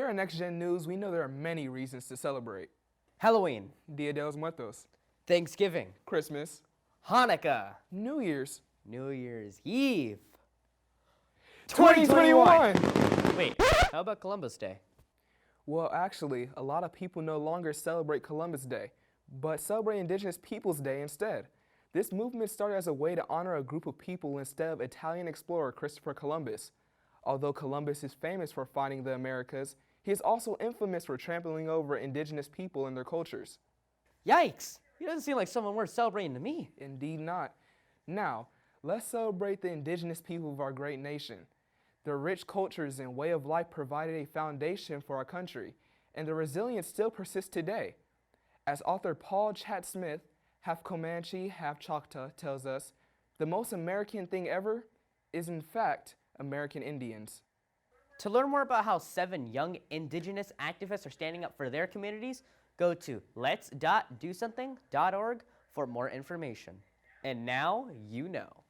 Here at Next Gen News, we know there are many reasons to celebrate. Halloween, Dia de los Muertos, Thanksgiving, Christmas, Hanukkah, New Year's, New Year's Eve. 2021! Wait, how about Columbus Day? Well, actually, a lot of people no longer celebrate Columbus Day, but celebrate Indigenous Peoples Day instead. This movement started as a way to honor a group of people instead of Italian explorer Christopher Columbus. Although Columbus is famous for finding the Americas, he is also infamous for trampling over indigenous people and their cultures. Yikes! He doesn't seem like someone worth celebrating to me. Indeed not. Now, let's celebrate the indigenous people of our great nation. Their rich cultures and way of life provided a foundation for our country, and their resilience still persists today. As author Paul Chatt-Smith, half Comanche, half Choctaw, tells us, the most American thing ever is in fact American Indians. To learn more about how 7 young Indigenous activists are standing up for their communities, go to lets.dosomething.org for more information. And now you know.